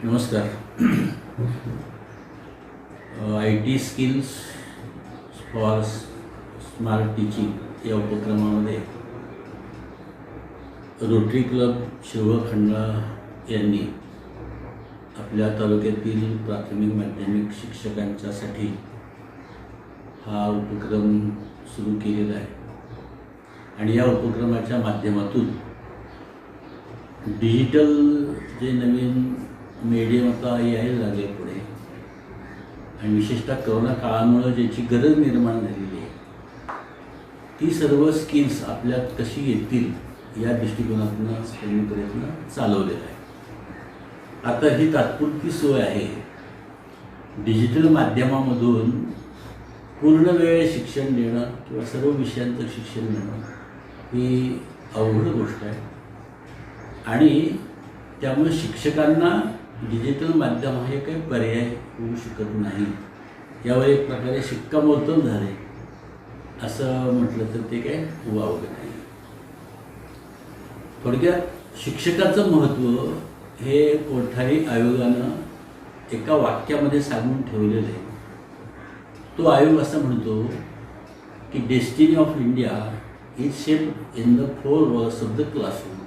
नमस्कार. IT skills for smart teaching या उपक्रमामध्ये रोटरी क्लब शिवखंडा यांनी आपल्या तालुक्यातील प्राथमिक माध्यमिक शिक्षकांच्यासाठी हा उपक्रम सुरू केलेला आहे आणि या उपक्रमाच्या माध्यमातून डिजिटल जे नवीन मीडियम आता यायला लागले पुढे आणि विशेषतः कोरोना काळामुळे ज्याची गरज निर्माण झालेली आहे ती सर्व स्किल्स आपल्यात कशी येतील या दृष्टिकोनातून त्यांनी प्रयत्न चालवलेला आहे. आता ही तात्पुरती सोय आहे. डिजिटल माध्यमामधून पूर्ण वेळ शिक्षण देणं किंवा सर्व विषयांचं शिक्षण देणं ही अवघड गोष्ट आहे आणि त्यामुळे शिक्षकांना डिजिटल माध्यम हे काही पर्याय होऊ शकत नाही. यावर एक प्रकारे शिक्कामोर्तब झाले असं म्हटलं तर ते काही वावगं नाही. थोडक्यात शिक्षकाचं महत्त्व हे कोठारी आयोगानं एका वाक्यामध्ये सांगून ठेवलेलं आहे. तो आयोग असं म्हणतो की destiny of India is shaped in the 4 walls of the classroom.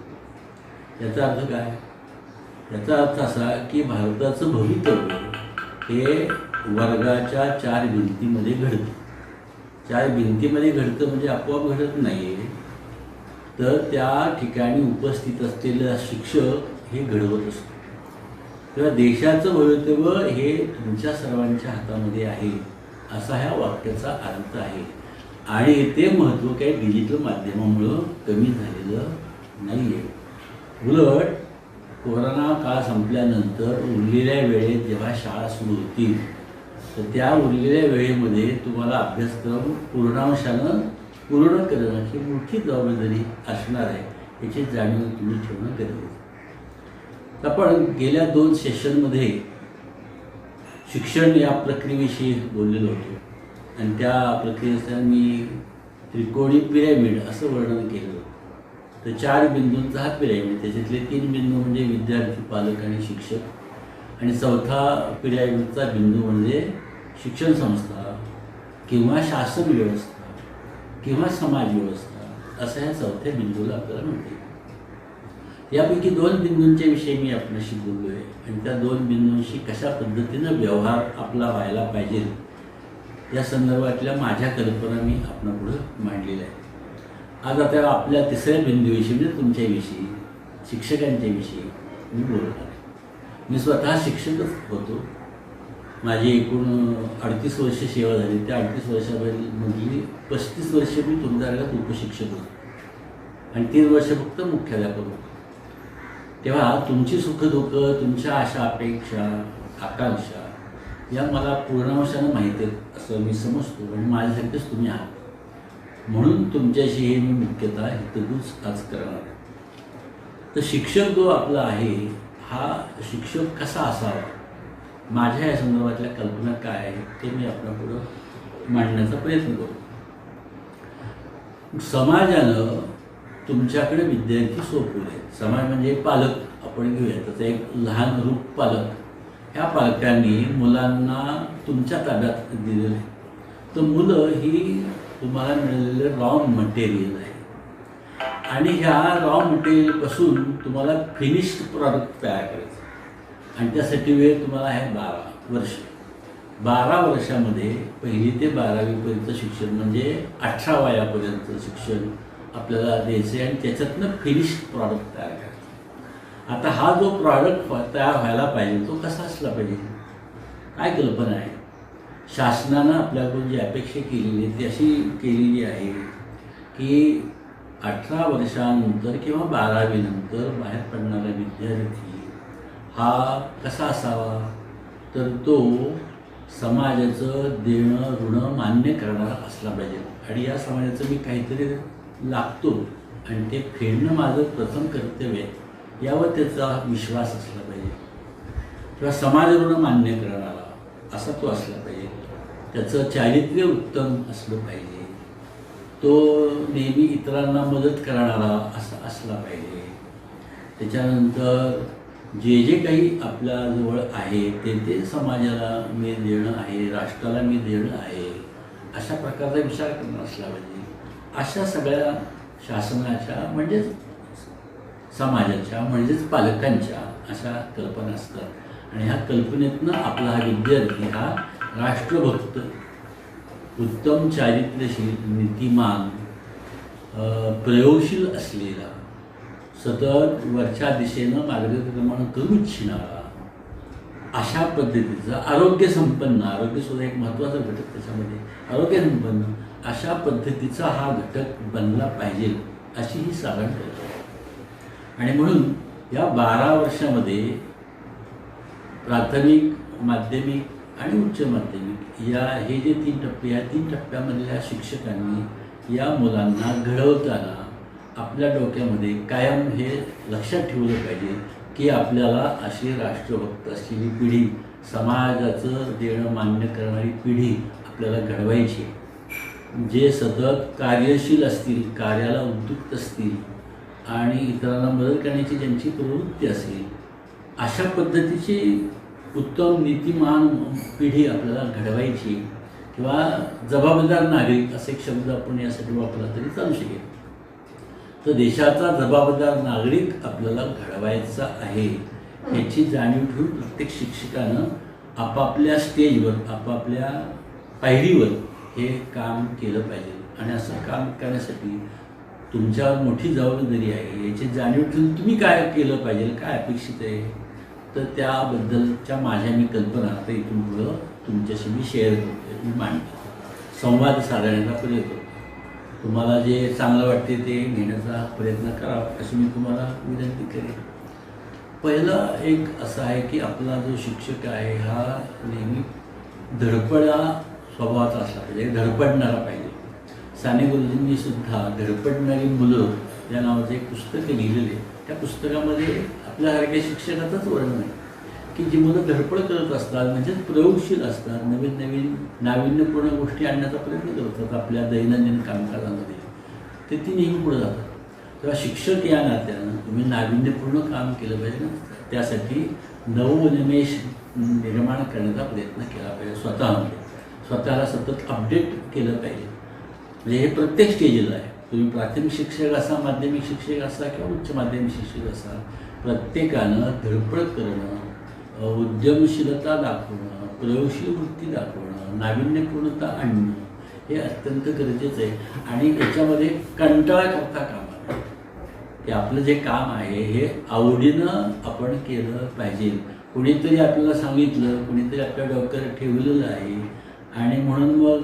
याचा अर्थ काय? याचा अर्थ असा की भारताचं भवितव्य हे वर्गाच्या 4 भिंतीमध्ये घडतं. 4 भिंतीमध्ये घडतं म्हणजे आपोआप घडत नाही आहे, तर त्या ठिकाणी उपस्थित असलेला शिक्षक हे घडवत असतो. तेव्हा देशाचं भवितव्य हे तुमच्या सर्वांच्या हातामध्ये आहे असा ह्या वाक्याचा अर्थ आहे आणि ते महत्त्व काही डिजिटल माध्यमामुळं कमी झालेलं नाही आहे. उलट कोरोना काळ संपल्यानंतर उरलेल्या वेळेत जेव्हा शाळा सुरू होतील तर त्या उरलेल्या वेळेमध्ये तुम्हाला अभ्यासक्रम पूर्णांशानं पूर्ण करणं ही मोठी जबाबदारी असणार आहे याची जाणीव तुम्ही ठेवणं गरजेचं. आपण गेल्या 2 सेशनमध्ये शिक्षण या प्रक्रियेविषयी बोललेलो होतो आणि त्या प्रक्रियेचं मी त्रिकोणी पिरॅमिड असं वर्णन केलं होतं. तर 4 बिंदूंचा हा पिरॅमिड, त्याच्यातले 3 बिंदू म्हणजे विद्यार्थी, पालक आणि शिक्षक आणि 4था पिरॅमिडचा बिंदू म्हणजे शिक्षण संस्था किंवा शासन व्यवस्था किंवा समाज व्यवस्था असं ह्या 4थ्या बिंदूला आपल्याला म्हणता येईल. यापैकी 2 बिंदूंच्या विषयी मी आपल्याशी बोललो आहे आणि त्या 2 बिंदूंशी कशा पद्धतीनं व्यवहार आपला व्हायला पाहिजे या संदर्भातल्या माझ्या कल्पना मी आपणापुढं मांडलेल्या आहेत. आज आता आपल्या 3ऱ्या बिंदूविषयी म्हणजे तुमच्याविषयी शिक्षकांच्या विषयी मी बोलणार आहे. मी स्वतः शिक्षकच होतो. माझी एकूण 38 वर्ष सेवा झाली. त्या 38 वर्षामधली 35 वर्ष मी तुमच्या वर्गात उपशिक्षक होतो आणि 3 वर्ष फक्त मुख्याध्यापक होतो. तेव्हा तुमची सुखदुःखं, तुमच्या आशा अपेक्षा आकांक्षा या मला पूर्णांशानं माहिती आहेत असं मी समजतो आणि माझ्यासारखेच तुम्ही आहात. म्हणून तुमच्याशी हे मी मुख्यतः हितगुज आज करणार आहे. तर शिक्षक जो आपला आहे हा शिक्षक कसा असावा, माझ्या या संदर्भातल्या कल्पना काय आहे ते मी आपल्यापुढं मांडण्याचा प्रयत्न करतो. समाजानं तुमच्याकडे विद्यार्थी सोपवले. समाज म्हणजे पालक आपण घेऊया, त्याचं एक लहान रूप पालक. ह्या पालकांनी मुलांना तुमच्या ताब्यात दिलेलं आहे. तर मुलं ही तुम्हाला मिळालेलं रॉ मटेरियल आहे आणि ह्या रॉ मटेरियलपासून तुम्हाला फिनिश्ड प्रॉडक्ट तयार करायचं आणि त्यासाठी वेळ तुम्हाला आहे 12 वर्ष. 12 वर्षामध्ये 1ली ते 12वीपर्यंत शिक्षण म्हणजे 18 वयापर्यंत शिक्षण आपल्याला द्यायचं आहे आणि त्याच्यातनं फिनिश्ड प्रॉडक्ट तयार करायचं. आता हा जो प्रॉडक्ट तयार व्हायला पाहिजे तो कसा असला पाहिजे, काय कल्पना आहे? शासनानं आपल्याकडून जी अपेक्षा केलेली आहे ती अशी केलेली आहे की 18 वर्षानंतर किंवा 12वीनंतर बाहेर पडणारा विद्यार्थी हा कसा असावा, तर तो समाजाचं देणं ऋण मान्य करणारा असला पाहिजे आणि या समाजाचं मी काहीतरी लागतो आणि ते फेडणं माझं प्रथम कर्तव्य आहे यावर त्याचा विश्वास असला पाहिजे किंवा समाज ऋण मान्य करणारा असा तो असला पाहिजे. त्याचं चारित्र्य उत्तम असलं पाहिजे. तो नेहमी इतरांना मदत करणारा असा असला पाहिजे. त्याच्यानंतर जे जे काही आपल्याजवळ आहे ते ते समाजाला मी देणं आहे, राष्ट्राला मी देणं आहे, अशा प्रकारचा विचार करणं असला पाहिजे. अशा सगळ्या शासनाच्या म्हणजेच समाजाच्या म्हणजेच पालकांच्या अशा कल्पना असतात आणि ह्या कल्पनेतनं आपला हा विद्यार्थी हा राष्ट्रभक्त, उत्तम चारित्र्यशील, नीतिमान, प्रयोगशील असलेला, सतत वरच्या दिशेनं मार्गक्रमण करू इच्छिणारा, अशा पद्धतीचा आरोग्यसंपन्न, आरोग्यसुद्धा एक महत्त्वाचा घटक त्याच्यामध्ये, आरोग्यसंपन्न अशा पद्धतीचा हा घटक बनला पाहिजे अशी ही सारण करतो. आणि म्हणून या 12 वर्षामध्ये प्राथमिक, माध्यमिक आणि उच्च माध्यमिक हे जे 3 टप्पे, या 3 टप्प्यामधल्या शिक्षकांनी या मुलांना घडवताना आपल्या डोक्यामध्ये कायम हे लक्षात ठेवलं पाहिजे की आपल्याला अशी राष्ट्रभक्त असलेली पिढी, समाजाचं देणं मान्य करणारी पिढी आपल्याला घडवायची, जे सतत कार्यशील असतील, कार्याला उद्युक्त असतील आणि इतरांना मदत करण्याची ज्यांची प्रवृत्ती असेल, अशा पद्धतीची उत्तम नीतिमान पिढी आपल्याला घडवायची, किंवा जबाबदार नागरिक असा एक शब्द आपण यासाठी वापरला तरी चालू शकेल. तर देशाचा जबाबदार नागरिक आपल्याला घडवायचा आहे याची जाणीव ठेवून प्रत्येक शिक्षकानं आपापल्या स्टेजवर, आपापल्या पायरीवर हे काम केलं पाहिजे. आणि असं काम करण्यासाठी तुमच्यावर मोठी जबाबदारी आहे याची जाणीव ठेवून तुम्ही काय केलं पाहिजे, काय अपेक्षित आहे, तर त्याबद्दलच्या माझ्या मी कल्पना आता इथून पुढं तुमच्याशी मी शेअर करतो, मी मांडतो, संवाद साधण्याचा प्रयत्न करतो. तुम्हाला जे चांगलं वाटते ते घेण्याचा प्रयत्न करावा अशी मी तुम्हाला विनंती करेन. पहिलं एक असं आहे की आपला जो शिक्षक आहे हा नेहमी धडपडा स्वभावाचा असला पाहिजे, धडपडणारा पाहिजे. साने गुरुजींनी सुद्धा धडपडणारी मुलं या नावाचं एक पुस्तक लिहिलेले. त्या पुस्तकामध्ये आपल्यासारख्या शिक्षकाचंच वर्णन आहे की जी मुलं धडपड करत असतात, म्हणजेच प्रयोगशील असतात, नवीन नवीन नाविन्यपूर्ण गोष्टी आणण्याचा प्रयत्न करतात आपल्या दैनंदिन कामकाजामध्ये, ते ती नेहमी पुढे जातात. तेव्हा शिक्षक या नात्यानं तुम्ही नाविन्यपूर्ण काम केलं पाहिजे ना, त्यासाठी नवोन्मेष निर्माण करण्याचा प्रयत्न केला पाहिजे. स्वतःला सतत अपडेट केलं पाहिजे. म्हणजे हे प्रत्येक स्टेजला आहे. तुम्ही प्राथमिक शिक्षक असा, माध्यमिक शिक्षक असा किंवा उच्च माध्यमिक शिक्षक असा, प्रत्येकानं धडपड करणं, उद्यमशीलता दाखवणं, प्रयोगशील वृत्ती दाखवणं, नाविन्यपूर्णता आणणं हे अत्यंत गरजेचं आहे. आणि याच्यामध्ये कंटाळा करता कामा नये की आपलं जे काम आहे हे आवडीनं आपण केलं पाहिजे. कुणीतरी आपल्याला सांगितलं, कुणीतरी आपल्या डोक्यावर ठेवलेलं आहे आणि म्हणून मग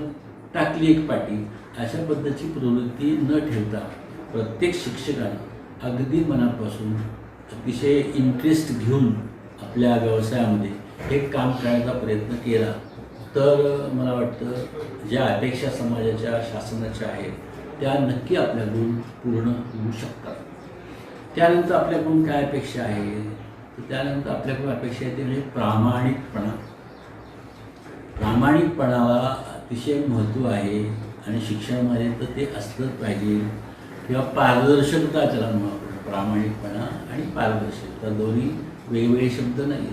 टाकली एक पाटी, अशा पद्धतीची प्रवृत्ती न ठेवता प्रत्येक शिक्षकानं अगदी मनापासून अतिशय इंटरेस्ट घेऊन आपल्या व्यवसायामध्ये हे काम करण्याचा प्रयत्न केला तर मला वाटतं ज्या अपेक्षा समाजाच्या, शासनाच्या आहेत त्या नक्की आपल्याकडून पूर्ण होऊ शकतात. त्यानंतर आपल्याकडून काय अपेक्षा आहे, तर त्यानंतर आपल्याकडून अपेक्षा आहे ते म्हणजे प्रामाणिकपणा. प्रामाणिकपणाला अतिशय महत्त्व आहे आणि शिक्षणामध्ये तर ते असलंच पाहिजे. किंवा पारदर्शकता त्याला म्हणू. प्रामाणिकपणा आणि पारदर्शकता दोन्ही वेगवेगळे शब्द नाही.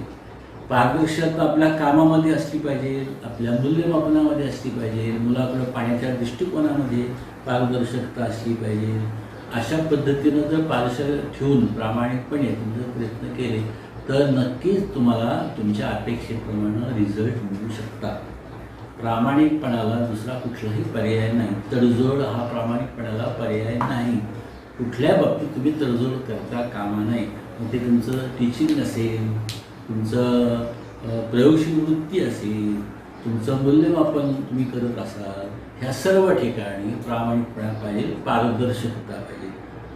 पारदर्शकता आपल्या कामामध्ये असली पाहिजे, आपल्या मूल्यमापनामध्ये असली पाहिजे, मुलाकडं पाहण्याच्या दृष्टिकोनामध्ये पारदर्शकता असली पाहिजे. अशा पद्धतीनं जर पारदर्शक ठेवून प्रामाणिकपणे तुम्ही जर प्रयत्न केले तर नक्कीच तुम्हाला तुमच्या अपेक्षेप्रमाणे रिझल्ट मिळू शकतात. प्रामाणिकपणाला दुसरा कुठलाही पर्याय नाही. तडजोड हा प्रामाणिकपणाला पर्याय नाही. कुठल्या बाबतीत तुम्ही तडजोड करता कामा नये. मग ते तुमचं टीचिंग असेल, तुमचं प्रयोगशील वृत्ती असेल, तुमचं मूल्यमापन तुम्ही करत असाल, ह्या सर्व ठिकाणी प्रामाणिकपणा पाहिजे, पारदर्शकता पाहिजे.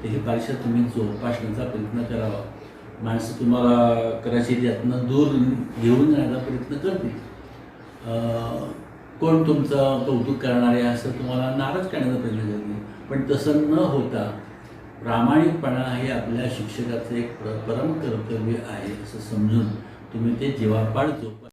तर ही परीक्षा तुम्ही जोपासण्याचा प्रयत्न करावा. माणसं तुम्हाला कदाचित यातनं दूर घेऊन जाण्याचा प्रयत्न करतील. कोण तुमचं कौतुक करणारे असं तुम्हाला नाराज करण्याचा प्रयत्न करतील. पण तसं न होता प्रामाणिकपणा हे आपल्या शिक्षकाचं एक परम कर्तव्य आहे असं समजून तुम्ही ते जीवापाड जोपासा.